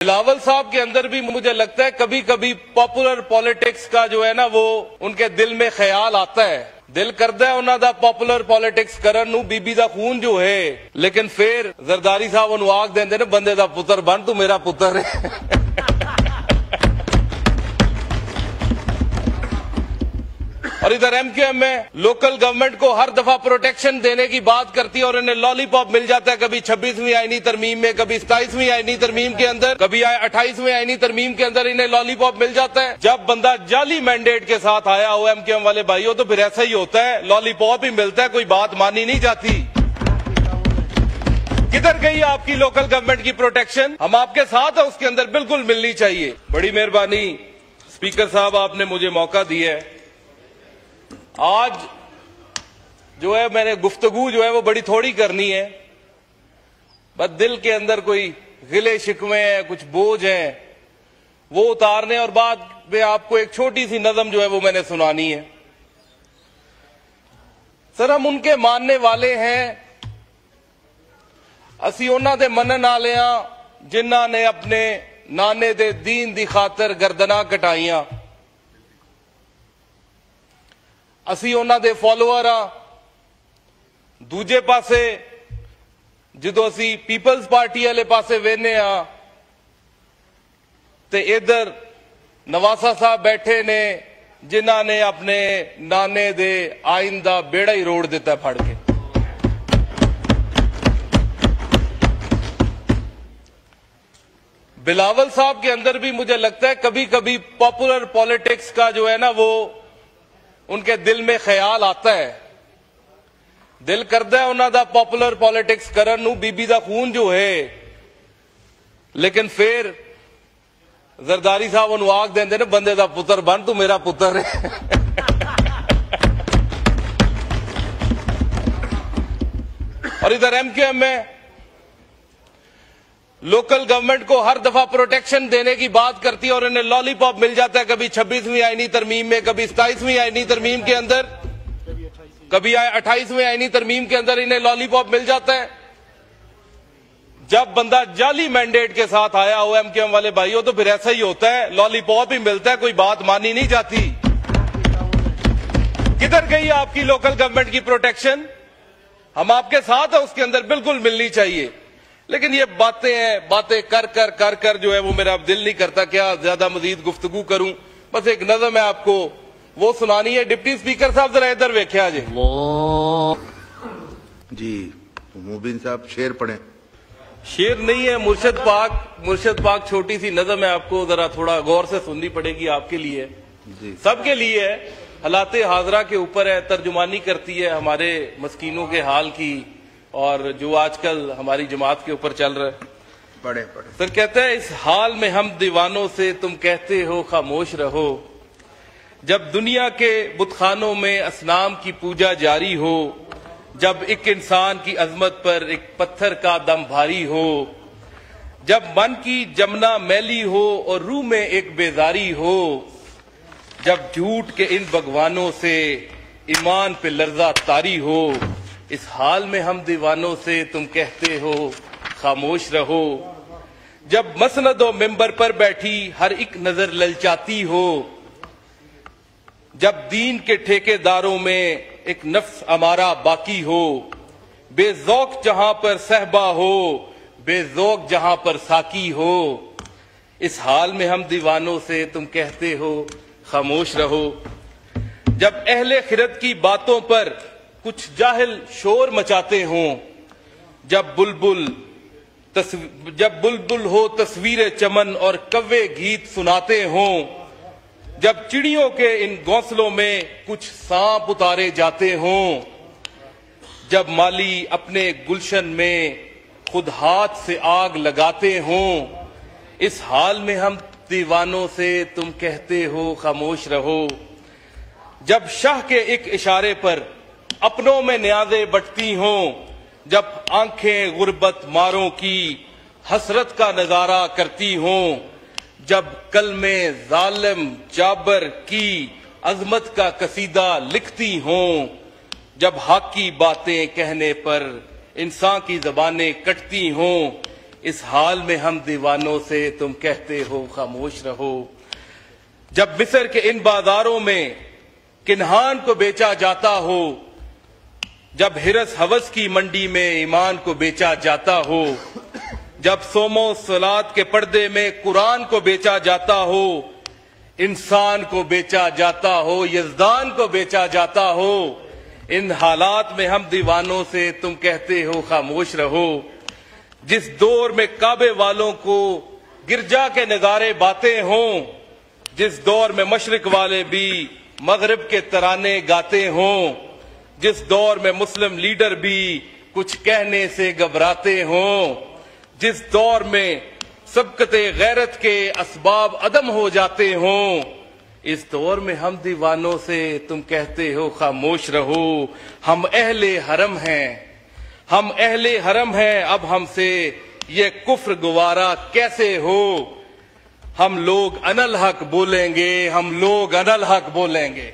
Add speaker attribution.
Speaker 1: बिलावल साहब के अंदर भी मुझे लगता है कभी कभी पॉपुलर पॉलिटिक्स का जो है ना वो उनके दिल में ख्याल आता है। दिल करता है उन्हों का पॉपुलर पॉलिटिक्स करन नूं बीबी दा खून जो है, लेकिन फिर जरदारी साहब उन्होंने आख देंदे ने बंदे दा पुत्र बन, तू मेरा पुत्र है। और इधर एमक्यूएम में लोकल गवर्नमेंट को हर दफा प्रोटेक्शन देने की बात करती है और इन्हें लॉलीपॉप मिल जाता है, कभी 26वीं आईनी तरमीम में, कभी 27वीं आईनी तरमीम के अंदर, कभी 28वीं आईनी तरमीम के अंदर इन्हें लॉलीपॉप मिल जाता है। जब बंदा जाली मैंडेट के साथ आया हो एमक्यूएम वाले भाइयों, तो फिर ऐसा ही होता है, लॉलीपॉप ही मिलता है, कोई बात मानी नहीं जाती। किधर गई आपकी लोकल गवर्नमेंट की प्रोटेक्शन? हम आपके साथ है, उसके अंदर बिल्कुल मिलनी चाहिए। बड़ी मेहरबानी स्पीकर साहब, आपने मुझे मौका दिया है। आज जो है मैंने गुफ्तगू जो है वो बड़ी थोड़ी करनी है, बस दिल के अंदर कोई गिले शिकवे हैं, कुछ बोझ हैं, वो उतारने और बाद में आपको एक छोटी सी नज़म जो है वो मैंने सुनानी है। सर, हम उनके मानने वाले हैं, असी उन्हां दे मनन वाले हां जिन्हां ने अपने नाने दे दीन दी खातर गर्दना कटाइयां। असी उन्हां दे फॉलोअर हां। दूजे पासे जदों असी पीपल्स पार्टी वाले पासे वेने हां ते इधर नवासा साहब बैठे ने जिन्हां ने अपने नाने दे आइन दा बेड़ा ही रोड़ दिता फड़ के। बिलावल साहब के अंदर भी मुझे लगता है कभी कभी पॉपुलर पॉलिटिक्स का जो है ना वो उनके दिल में ख्याल आता है। दिल करता है उन्हों का पॉपुलर पॉलिटिक्स करन नूं बीबी दा खून जो है, लेकिन फिर जरदारी साहब उन्होंने आख देंदे ने बंदे दा पुत्र बन, तू मेरा पुत्र है। और इधर एमक्यूएम में लोकल गवर्नमेंट को हर दफा प्रोटेक्शन देने की बात करती है और इन्हें लॉलीपॉप मिल जाता है, कभी 26वीं आईनी तरमीम में, कभी 27वीं आईनी तरमीम के अंदर, कभी 28वीं आईनी तरमीम के अंदर इन्हें लॉलीपॉप मिल जाता है। जब बंदा जाली मैंडेट के साथ आया हो एमक्यूएम वाले भाइयों, तो फिर ऐसा ही होता है, लॉलीपॉप ही मिलता है, कोई बात मानी नहीं जाती। किधर गई आपकी लोकल गवर्नमेंट की प्रोटेक्शन? हम आपके साथ है, उसके अंदर बिल्कुल मिलनी चाहिए। लेकिन ये बातें हैं, बातें कर कर जो है वो मेरा अब दिल नहीं करता क्या ज्यादा मजीद गुफ्तगू करूं। बस एक नज़म है आपको वो सुनानी है। डिप्टी स्पीकर साहब जरा इधर वेख्या
Speaker 2: जी। मुबीन साहब शेर पढ़े।
Speaker 1: शेर नहीं है, मुर्शद पाक छोटी सी नज़म है, आपको जरा थोड़ा गौर से सुननी पड़ेगी, आपके लिए जी, सबके लिए है। हालाते हाजरा के ऊपर है, तर्जुमानी करती है हमारे मस्कीनों के हाल की और जो आजकल हमारी जमात के ऊपर चल रहा है।
Speaker 2: पढ़े।
Speaker 1: सर कहता है, इस हाल में हम दीवानों से तुम कहते हो खामोश रहो, जब दुनिया के बुतखानों में असनाम की पूजा जारी हो, जब एक इंसान की अजमत पर एक पत्थर का दम भारी हो, जब मन की जमना मैली हो और रूह में एक बेजारी हो, जब झूठ के इन भगवानों से ईमान पे लर्जा तारी हो, इस हाल में हम दीवानों से तुम कहते हो खामोश रहो, जब मसनदो मिंबर पर बैठी हर एक नजर ललचाती हो, जब दीन के ठेकेदारों में एक नफ्स अमारा बाकी हो, बेजौक जहां पर सहबा हो, बेजौक जहां पर साकी हो, इस हाल में हम दीवानों से तुम कहते हो खामोश रहो, जब अहले खिरत की बातों पर कुछ जाहिल शोर मचाते हों, जब बुलबुल हो तस्वीर चमन और कव्वे गीत सुनाते हों, जब चिड़ियों के इन घोंसलों में कुछ सांप उतारे जाते हों, जब माली अपने गुलशन में खुद हाथ से आग लगाते हों, इस हाल में हम दीवानों से तुम कहते हो खामोश रहो, जब शाह के एक इशारे पर अपनों में न्याज़े बटती हों, जब आंखें गुर्बत मारों की हसरत का नजारा करती हों, जब कलमे जालिम जाबर की अजमत का कसीदा लिखती हों, जब हक की बातें कहने पर इंसान की जबानें कटती हों, इस हाल में हम दीवानों से तुम कहते हो खामोश रहो। जब मिस्र के इन बाजारों में किन्हान को बेचा जाता हो, जब हिरस हवस की मंडी में ईमान को बेचा जाता हो, जब सोमो सलात के पर्दे में कुरान को बेचा जाता हो, इंसान को बेचा जाता हो, यज़दान को बेचा जाता हो, इन हालात में हम दीवानों से तुम कहते हो खामोश रहो। जिस दौर में काबे वालों को गिरजा के नगारे बातें हों, जिस दौर में मशरिक वाले भी मगरिब के तराने गाते हों, जिस दौर में मुस्लिम लीडर भी कुछ कहने से घबराते हों, जिस दौर में सबकते गैरत के असबाब अदम हो जाते हों, इस दौर में हम दीवानों से तुम कहते हो खामोश रहो। हम अहले हरम हैं, हम अहले हरम हैं, अब हमसे ये कुफ्र गुवारा कैसे हो। हम लोग अनल हक बोलेंगे, हम लोग अनल हक बोलेंगे।